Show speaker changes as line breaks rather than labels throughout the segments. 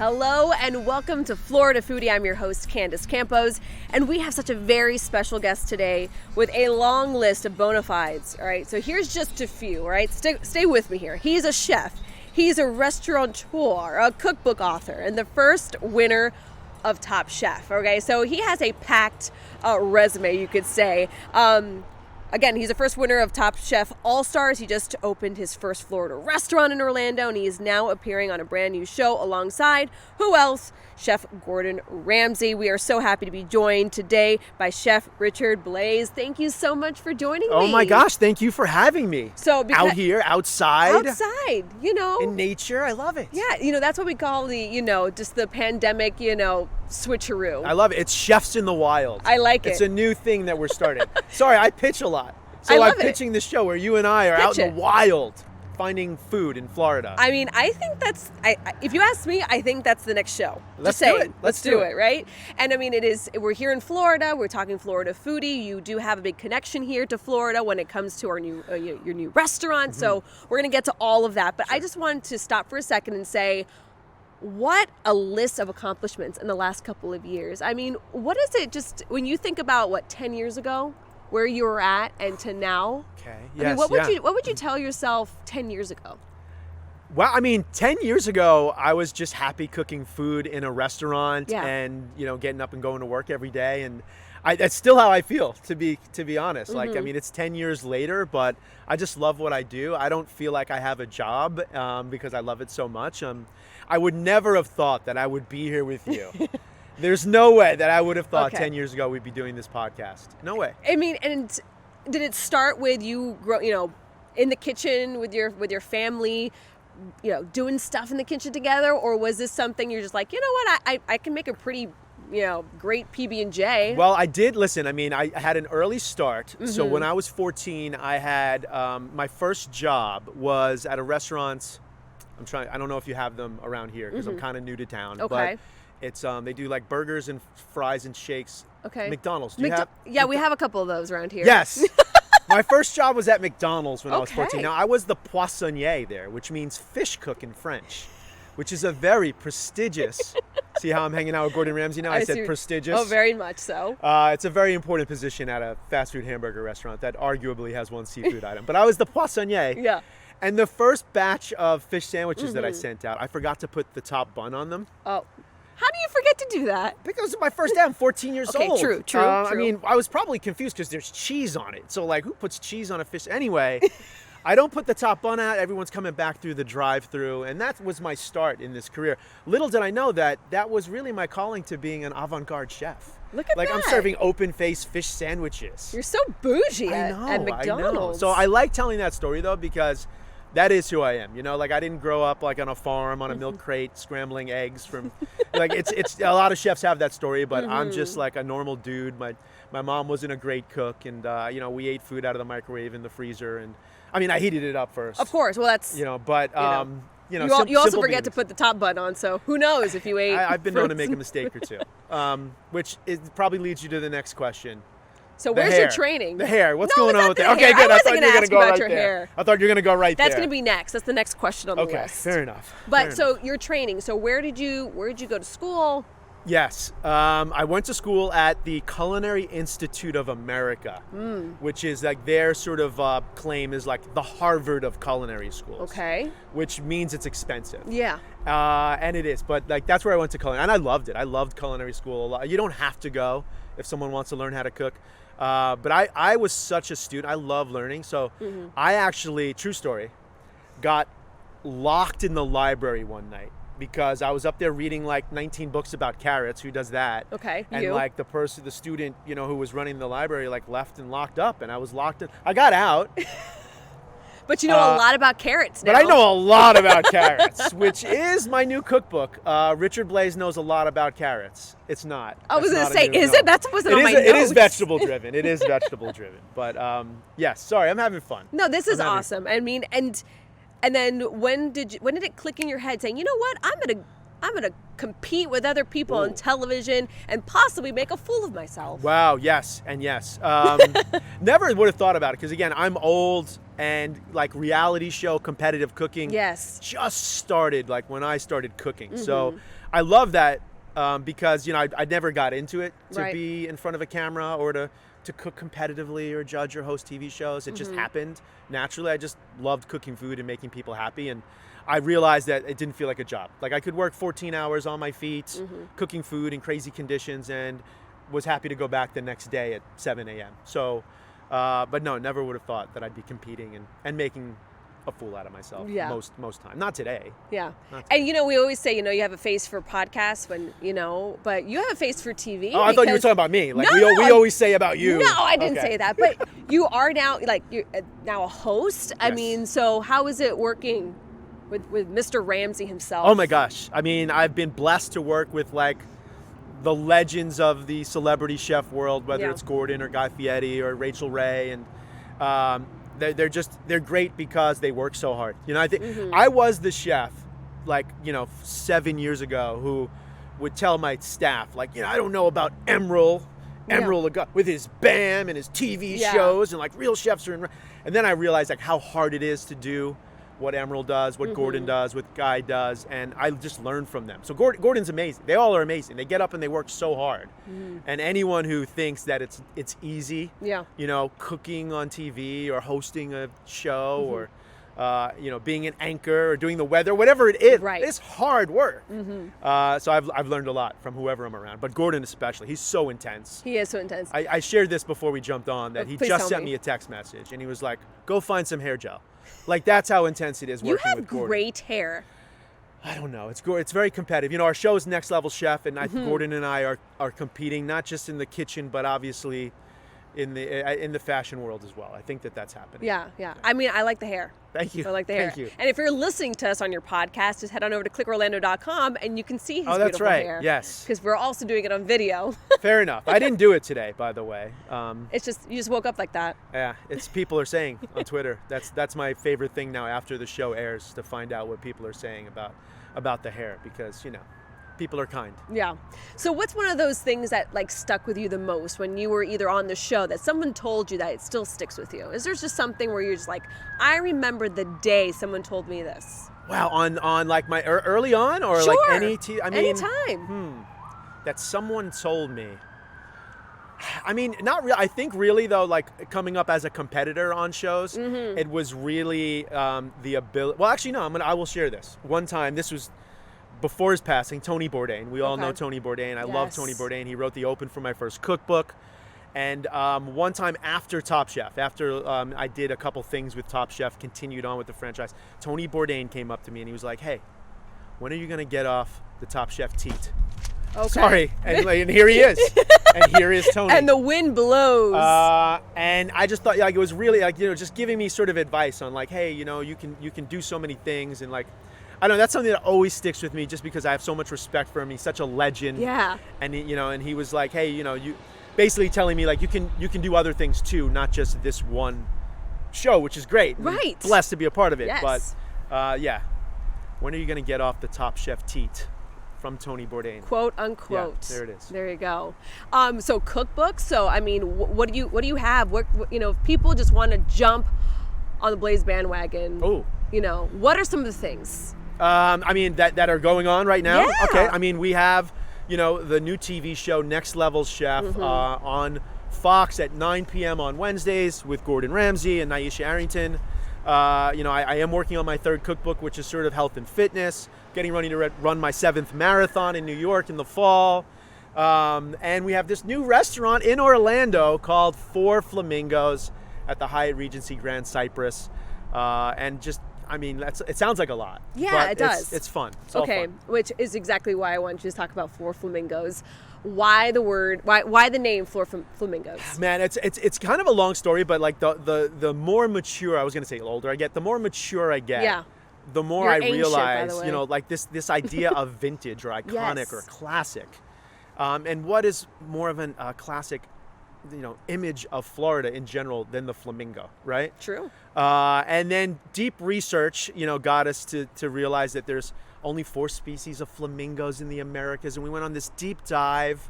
Hello and welcome to Florida Foodie. I'm your host, Candace Campos, and we have such a very special guest today with a long list of bona fides. All right, so here's just a few. All right, stay with me here. He's a chef, he's a restaurateur, a cookbook author, and the first winner of Top Chef. Okay, so he has a packed resume, you could say. Again, he's the first winner of Top Chef All-Stars. He just opened his first Florida restaurant in Orlando, and he is now appearing on a brand new show alongside, who else? Chef Gordon Ramsay. We are so happy to be joined today by Chef Richard Blais. Thank you so much for joining me.
Oh my gosh, thank you for having me.
So
out here, outside,
in
nature, I love it.
Yeah, that's what we call the, just the pandemic, switcheroo.
I love it. It's chefs in the wild.
I like it.
It's a new thing that we're starting. Sorry, I pitch a lot.
So
I'm pitching this show where you and I are out in the wild finding food in Florida.
I mean, I think that's, if you ask me, I think that's the next show.
Let's do it.
Let's do it, right? And I mean, we're here in Florida. We're talking Florida Foodie. You do have a big connection here to Florida when it comes to our new, your new restaurant. Mm-hmm. So we're going to get to all of that. But I just wanted to stop for a second and say, what a list of accomplishments in the last couple of years. I mean, what is it just, when you think about, 10 years ago? Where you were at and to now.
Okay.
Yes. What would you tell yourself 10 years ago?
Well, I mean, 10 years ago, I was just happy cooking food in a restaurant and, getting up and going to work every day. And that's still how I feel, to be honest. Mm-hmm. Like, I mean, it's 10 years later, but I just love what I do. I don't feel like I have a job because I love it so much. I would never have thought that I would be here with you. There's no way that I would have thought 10 years ago we'd be doing this podcast. No way.
I mean, and did it start with you, in the kitchen with your family, doing stuff in the kitchen together, or was this something you're just like, you know what, I can make a pretty, great PB&J? Well,
I did. Listen, I mean, I had an early start. Mm-hmm. So when I was 14, I had my first job was at a restaurant. I don't know if you have them around here because I'm kind of new to town.
Okay.
But it's they do like burgers and fries and shakes.
Okay.
McDonald's. Do you have?
Yeah, we have a couple of those around here.
Yes. My first job was at McDonald's when I was 14. Now I was the poissonier there, which means fish cook in French, which is a very prestigious. See how I'm hanging out with Gordon Ramsay now? I said prestigious.
Oh, very much so.
It's a very important position at a fast food hamburger restaurant that arguably has one seafood item. But I was the poissonier.
Yeah.
And the first batch of fish sandwiches that I sent out, I forgot to put the top bun on them.
Oh. How do you forget to do that?
Because it's my first day. I'm 14 years old.
Okay, true.
I mean, I was probably confused because there's cheese on it. So, who puts cheese on a fish? Anyway, I don't put the top bun out. Everyone's coming back through the drive-thru. And that was my start in this career. Little did I know that was really my calling to being an avant-garde chef.
Look at that.
I'm serving open-faced fish sandwiches.
You're so bougie at McDonald's.
I know. So I like telling that story, though, because that is who I am. I didn't grow up on a farm on a milk crate scrambling eggs from it's a lot of chefs have that story, but I'm just like a normal dude. My mom wasn't a great cook, and we ate food out of the microwave in the freezer, and I mean I heated it up first.
Of course. Well, that's
you
also forget to put the top bun on, so who knows if you ate.
I've been known to make a mistake or two, which probably leads you to the next question.
So where's your training?
The hair. What's going on with that? Okay, good. I thought you were going to go right there.
Hair.
I thought you were going to go right there.
That's going to be next. That's the next question on the list.
Okay, fair enough.
But so your training. So where did you go to school?
Yes, I went to school at the Culinary Institute of America, which is like their sort of claim is like the Harvard of culinary schools.
Okay.
Which means it's expensive.
Yeah.
And it is, but that's where I went to culinary, and I loved it. I loved culinary school a lot. You don't have to go if someone wants to learn how to cook. But I was such a student. I love learning. So I actually, true story, got locked in the library one night because I was up there reading 19 books about carrots. Who does that?
Okay.
And the student, who was running the library, left and locked up, and I was locked in. I got out.
But you know a lot about carrots now.
But I know a lot about carrots, which is my new cookbook. Richard Blais knows a lot about carrots. It's not.
I was going to say, is it? That wasn't on my notes.
It is vegetable driven. It is vegetable driven. But yes, sorry, I'm having fun.
No, this is awesome. I mean, and then when did it click in your head saying, you know what, I'm gonna compete with other people on television and possibly make a fool of myself?
Wow, yes and yes. Never would have thought about it because again, I'm old. and like reality show competitive cooking just started like when I started cooking. So I love that because, you know, I never got into it to be in front of a camera or to cook competitively or judge or host TV shows. It just happened naturally. I just loved cooking food and making people happy. And I realized that it didn't feel like a job. Like I could work 14 hours on my feet, cooking food in crazy conditions, and was happy to go back the next day at 7 a.m. So, but no, never would have thought that I'd be competing and making a fool out of myself most time. Not today.
Yeah. And, you know, we always say, you know, you have a face for podcasts when, you know, but you have a face for TV.
Oh, I thought you were talking about me. Like we always say about you.
No, I didn't say that. But you are now, like, you're now a host. I mean, so how is it working with Mr. Ramsay himself?
Oh, my gosh. I mean, I've been blessed to work with, like, the legends of the celebrity chef world, whether it's Gordon or Guy Fieri or Rachel Ray. And, they're great because they work so hard. You know, I think I was the chef, like, you know, 7 years ago who would tell my staff, like, you know, I don't know about Emeril with his BAM and his TV shows, and like real chefs are in. And then I realized like how hard it is to do what Emeril does, what Gordon does, what Guy does, and I just learned from them. So Gordon's amazing. They all are amazing. They get up and they work so hard. And anyone who thinks that it's easy, you know, cooking on TV or hosting a show or you know, being an anchor or doing the weather, whatever it is, it's hard work. So I've learned a lot from whoever I'm around, but Gordon especially. He's so intense.
He is so intense.
I shared this before we jumped on that he just sent me a text message and he was like, "Go find some hair gel." Like that's how intense it is working with Gordon.
You have great hair.
I don't know. It's very competitive. You know, our show is Next Level Chef, and Gordon and I are competing not just in the kitchen, but obviously in the fashion world as well. I think that's happening.
Yeah. I mean, I like the hair.
Thank you.
I like the hair.
Thank you.
And if you're listening to us on your podcast, just head on over to clickorlando.com and you can see his beautiful hair.
Oh, that's right. Yes.
Because we're also doing it on video.
Fair enough. I didn't do it today, by the way.
It's just, you just woke up like that.
Yeah. It's people are saying on Twitter. That's my favorite thing now after the show airs, to find out what people are saying about the hair, because, you know, people are kind.
Yeah. So what's one of those things that like stuck with you the most when you were either on the show that someone told you that it still sticks with you? Is there just something where you're just like, I remember the day someone told me this?
Wow. On like my early on, or
sure.
like
anytime.
That someone told me. I mean, not really. I think really though, like coming up as a competitor on shows, it was really the ability. Well, actually, no. I will share this. One time, this was before his passing, Tony Bourdain. We all know Tony Bourdain. I love Tony Bourdain. He wrote the open for my first cookbook. And one time after Top Chef, after I did a couple things with Top Chef, continued on with the franchise, Tony Bourdain came up to me and he was like, "Hey, when are you going to get off the Top Chef teat?" Okay. Sorry. And here he is. And here is Tony.
And the wind blows.
And I just thought, like, it was really like, you know, just giving me sort of advice on like, hey, you know, you can do so many things, and like, I don't know, that's something that always sticks with me just because I have so much respect for him. He's such a legend.
Yeah.
And he, you know, and he was like, hey, you know, you basically telling me like you can do other things too, not just this one show, which is great.
Right.
I'm blessed to be a part of it.
Yes.
But yeah. When are you going to get off the Top Chef teat? From Tony Bourdain,
quote unquote.
Yeah, there it is.
There you go. So cookbooks. So I mean, what do you have? What, you know, if people just want to jump on the Blais bandwagon.
Oh.
You know, what are some of the things?
I mean that are going on right now.
Yeah.
Okay. I mean, we have, you know, the new TV show Next Level Chef on Fox at 9 p.m. on Wednesdays with Gordon Ramsay and Nyesha Arrington. You know, I am working on my third cookbook, which is sort of health and fitness. Getting ready to run my 7th marathon in New York in the fall. And we have this new restaurant in Orlando called Four Flamingos at the Hyatt Regency Grand Cypress. And just, I mean, it sounds like a lot.
Yeah,
but
it does.
It's fun. It's
okay,
all fun.
Which is exactly why I wanted you to talk about Four Flamingos. Why the name Four Flamingos? Man,
it's kind of a long story, but like the more mature, I was going to say older I get, the more mature I get. Yeah. The more
You're
I
ancient,
realize, you know, like this idea of vintage or iconic or classic, and what is more of a classic, you know, image of Florida in general than the flamingo, right?
True.
And then deep research, you know, got us to realize that there's only 4 species of flamingos in the Americas, and we went on this deep dive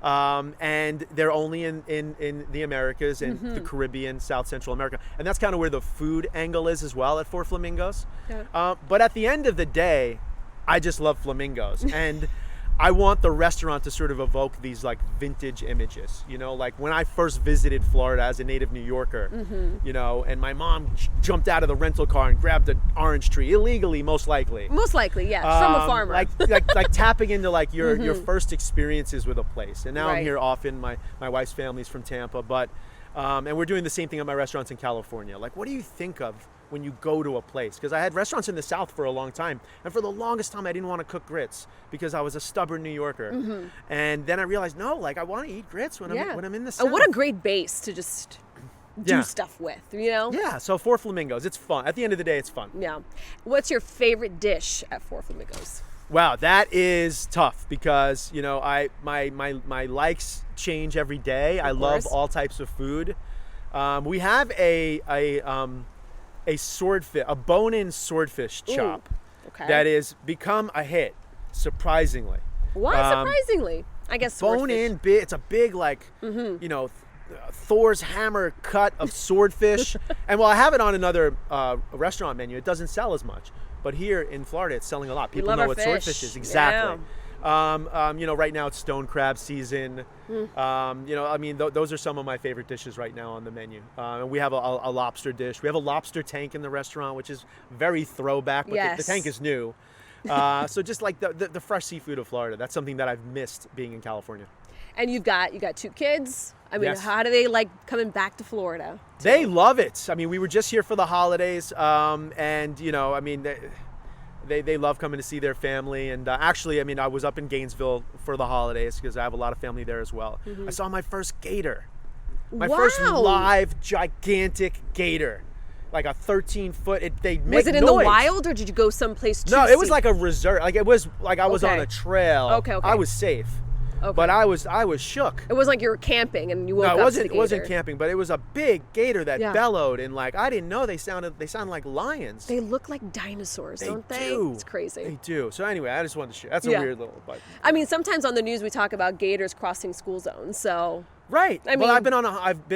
And they're only in the Americas and the Caribbean, South Central America. And that's kind of where the food angle is as well at Four Flamingos. Yeah. But at the end of the day, I just love flamingos. And I want the restaurant to sort of evoke these like vintage images, you know, like when I first visited Florida as a native New Yorker, you know, and my mom jumped out of the rental car and grabbed an orange tree illegally, most likely.
Most likely, yes, from a farmer.
like tapping into like your first experiences with a place. And now I'm here often. My wife's family's from Tampa, but and we're doing the same thing at my restaurants in California. Like, what do you think of when you go to a place? Because I had restaurants in the South for a long time, and for the longest time I didn't want to cook grits because I was a stubborn New Yorker. And then I realized, no, like I want to eat grits when I'm in the South.
And what a great base to just do stuff with, you know?
Yeah, so Four Flamingos, it's fun. At the end of the day, it's fun.
Yeah. What's your favorite dish at Four Flamingos?
Wow, that is tough because, you know, my likes change every day. I love all types of food. We have a swordfish, a bone-in swordfish chop that has become a hit, surprisingly.
Why surprisingly? I guess
bone-in, it's a big like, you know, Thor's hammer cut of swordfish. And I have it on another restaurant menu. It doesn't sell as much, but here in Florida, it's selling a lot. People know what swordfish is. Exactly. Yeah. You know, right now it's stone crab season. You know, I mean, those are some of my favorite dishes right now on the menu. And we have a lobster dish. We have a lobster tank in the restaurant, which is very throwback, but the tank is new. So just like the fresh seafood of Florida, that's something that I've missed being in California.
And you got 2 kids. I mean, how do they like coming back to Florida?
They love it. I mean, we were just here for the holidays, and you know, I mean, they love coming to see their family. And actually, I mean, I was up in Gainesville for the holidays because I have a lot of family there as well. I saw my first gator, my first live gigantic gator. Like a 13-foot. They make
Was it in
noise.
the wild, or did you go someplace to
No,
see?
it was like a reserve. Like it was like I was on a trail.
Okay.
I was safe. Okay. But I was shook.
It wasn't like you were camping and you woke up to the gator.
It wasn't camping, but it was a big gator that bellowed, and like I didn't know they sounded like lions.
They look like dinosaurs, don't they? It's crazy.
They do. So anyway, I just wanted to share. That's a weird little bite.
I mean, sometimes on the news we talk about gators crossing school zones, so
right. I mean, I've been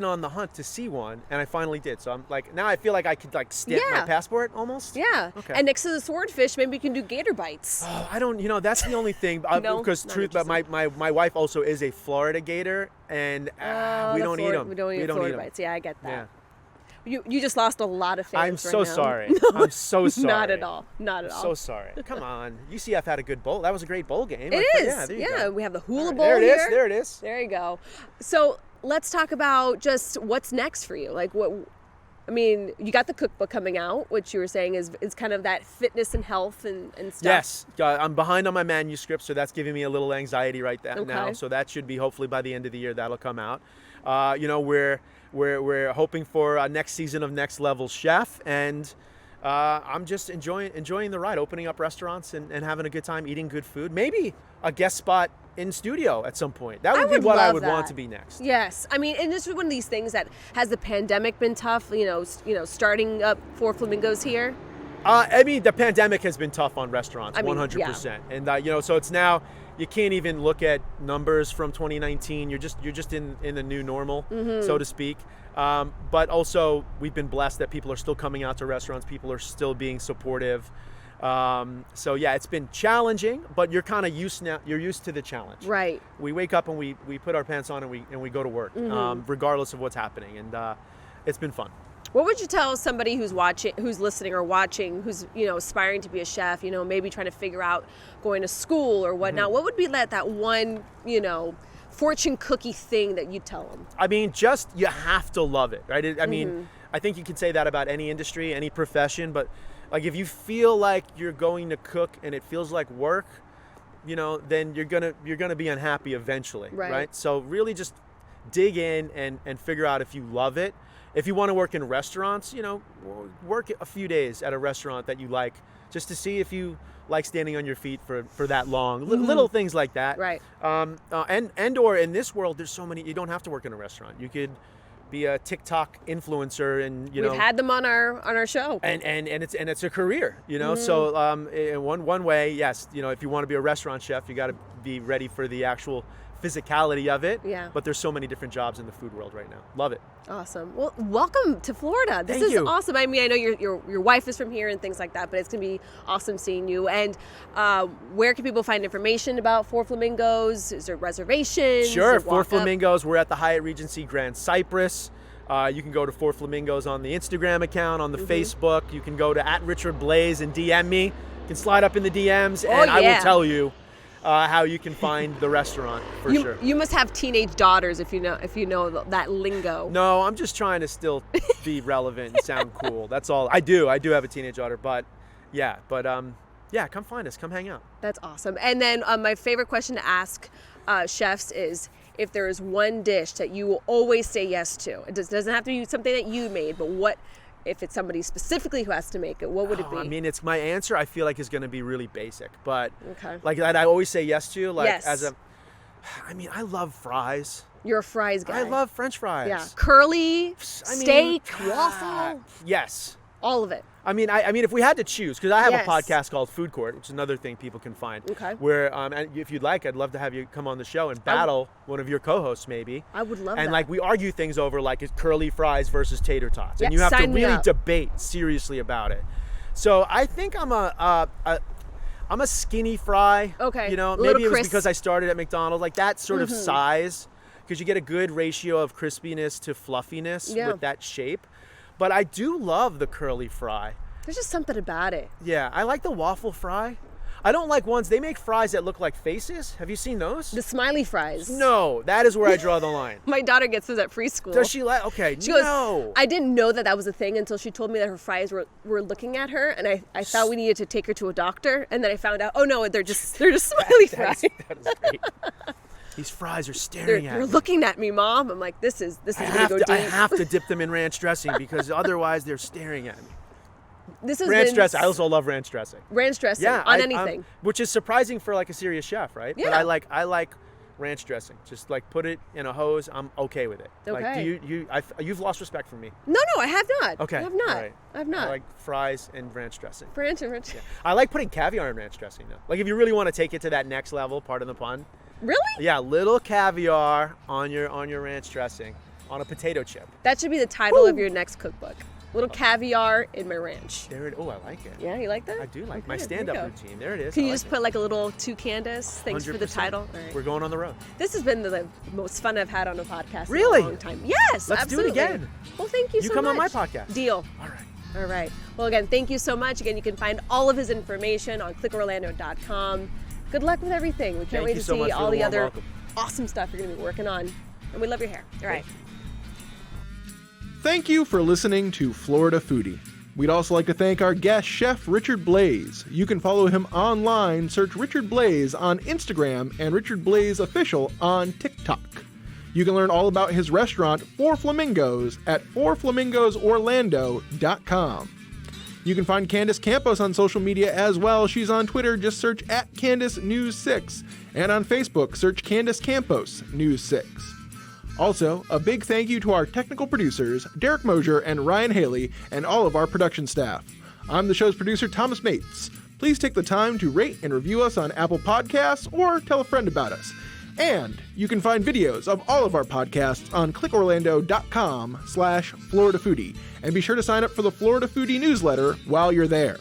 on the hunt to see one, and I finally did. So I'm like, now I feel like I could like stamp my passport almost.
Yeah. Okay. And next to the swordfish, maybe you can do gator bites.
Oh, I don't. You know, that's the only thing. Because but my wife also is a Florida gator, and we don't eat them.
We don't eat Florida bites. Yeah, I get that. Yeah. You just lost a lot of fans.
I'm so sorry. I'm so sorry.
Not at all. Not at all.
So sorry. Come on. UCF had a good bowl. That was a great bowl game.
It is. Yeah, we have the hula bowl
here.
There
it is.
There you go. So let's talk about just what's next for you. Like what? I mean, you got the cookbook coming out, which you were saying is kind of that fitness and health and stuff.
Yes. I'm behind on my manuscript, so that's giving me a little anxiety right now. So that should be hopefully by the end of the year that'll come out. You know, we're hoping for a next season of Next Level Chef, and I'm just enjoying the ride, opening up restaurants and having a good time, eating good food. Maybe a guest spot in studio at some point. That would be what I would want to be next.
Yes. I mean, and this is one of these things that has the pandemic been tough, you know, starting up Four Flamingos here?
I mean, the pandemic has been tough on restaurants, 100%. And, you know, so it's now, you can't even look at numbers from 2019. You're just in the new normal, so to speak. But also, we've been blessed that people are still coming out to restaurants. People are still being supportive. So yeah, it's been challenging, but you're kind of used now. You're used to the challenge.
Right.
We wake up and we put our pants on and we go to work, regardless of what's happening. And it's been fun.
What would you tell somebody who's listening or watching, who's, you know, aspiring to be a chef, you know, maybe trying to figure out going to school or whatnot? What would be that one, you know, fortune cookie thing that you'd tell them?
I mean, you have to love it, right? I mean, I think you can say that about any industry, any profession, but like if you feel like you're going to cook and it feels like work, you know, then you're gonna be unhappy eventually, right? So really just dig in and figure out if you love it. If you want to work in restaurants, you know, work a few days at a restaurant that you like, just to see if you like standing on your feet for that long. Little things like that. Right. Or in this world, there's so many. You don't have to work in a restaurant. You could be a TikTok influencer, and
we've had them on our show.
And it's a career, you know. So in one way, yes, you know, if you want to be a restaurant chef, you got to be ready for the actual physicality of it.
Yeah.
But there's so many different jobs in the food world right now. Love it.
Awesome. Well, welcome to Florida. This is awesome. I mean, I know your wife is from here and things like that, but it's going to be awesome seeing you. And where can people find information about Four Flamingos? Is there reservations?
Sure. Four Flamingos. We're at the Hyatt Regency Grand Cypress. You can go to Four Flamingos on the Instagram account, on the Facebook. You can go to @Richard Blais and DM me. You can slide up in the DMs, and I will tell you how you can find the restaurant for sure.
You must have teenage daughters if you know that lingo.
No, I'm just trying to still be relevant and sound cool. That's all. I do have a teenage daughter, but come find us. Come hang out.
That's awesome. And then my favorite question to ask chefs is, if there is one dish that you will always say yes to, it doesn't have to be something that you made, but what if it's somebody specifically who has to make it, what would it be?
I mean, it's my answer. I feel like is going to be really basic, but like that I always say yes to. Like I love fries.
You're a fries guy.
I love French fries.
Yeah, curly, steak, waffle.
Yes,
all of it.
I mean, if we had to choose, because I have a podcast called Food Court, which is another thing people can find.
Okay.
Where, and if you'd like, I'd love to have you come on the show and battle one of your co-hosts, maybe.
I would love that.
And like we argue things over like it's curly fries versus tater tots,
Yeah,
and you have to
sign me
really
up.
debate seriously about it. So I think I'm a skinny fry.
Okay.
You know,
A little
maybe it was
crisp.
because I started at McDonald's, like that sort of size, because you get a good ratio of crispiness to fluffiness with that shape. But I do love the curly fry.
There's just something about it.
Yeah, I like the waffle fry. I don't like ones, they make fries that look like faces. Have you seen those?
The Smiley Fries.
No, that is where I draw the line.
My daughter gets those at preschool.
Does she like, okay,
She goes, I didn't know that was a thing until she told me that her fries were looking at her, and I thought we needed to take her to a doctor, and then I found out, oh no, they're just Smiley Fries.
That is great. These fries are staring at me.
They're looking at me, Mom. I'm like, this is going to go deep.
I have to dip them in ranch dressing because otherwise they're staring at me.
This is
ranch dressing. I also love ranch dressing.
Ranch dressing on anything.
Which is surprising for like a serious chef, right?
Yeah.
But I like ranch dressing. Just like put it in a hose. I'm okay with it.
Okay.
Like you've lost respect for me.
No, I have not.
Okay.
I have not.
All right.
I have not.
I like fries and ranch dressing.
Ranch.
Yeah. I like putting caviar in ranch dressing though. Like if you really want to take it to that next level, pardon the pun.
Really?
Yeah, little caviar on your ranch dressing on a potato chip.
That should be the title of your next cookbook. Little caviar in my ranch.
Oh, I like it.
Yeah, you like that?
I do like
okay,
my stand-up routine. There it is.
Can you just put like a little to Candace? Thanks 100%. For the title. All right.
We're going on the road.
This has been the most fun I've had on a podcast
really?
in a long time. Yes,
Let's
absolutely.
do it again.
Well, thank you so much.
You come on my podcast.
Deal.
All
right. Well, again, thank you so much. Again, you can find all of his information on clickorlando.com. Good luck with everything. We can't wait to see all the other awesome stuff you're going to be working on. And we love your hair. All right.
Thank you for listening to Florida Foodie. We'd also like to thank our guest, Chef Richard Blais. You can follow him online, search Richard Blais on Instagram and Richard Blais Official on TikTok. You can learn all about his restaurant, Four Flamingos, at fourflamingosorlando.com. You can find Candace Campos on social media as well. She's on Twitter, just search @CandaceNews6. And on Facebook, search Candace Campos News 6. Also, a big thank you to our technical producers, Derek Mosier and Ryan Haley, and all of our production staff. I'm the show's producer, Thomas Mates. Please take the time to rate and review us on Apple Podcasts or tell a friend about us. And you can find videos of all of our podcasts on clickorlando.com/Florida Foodie. And be sure to sign up for the Florida Foodie newsletter while you're there.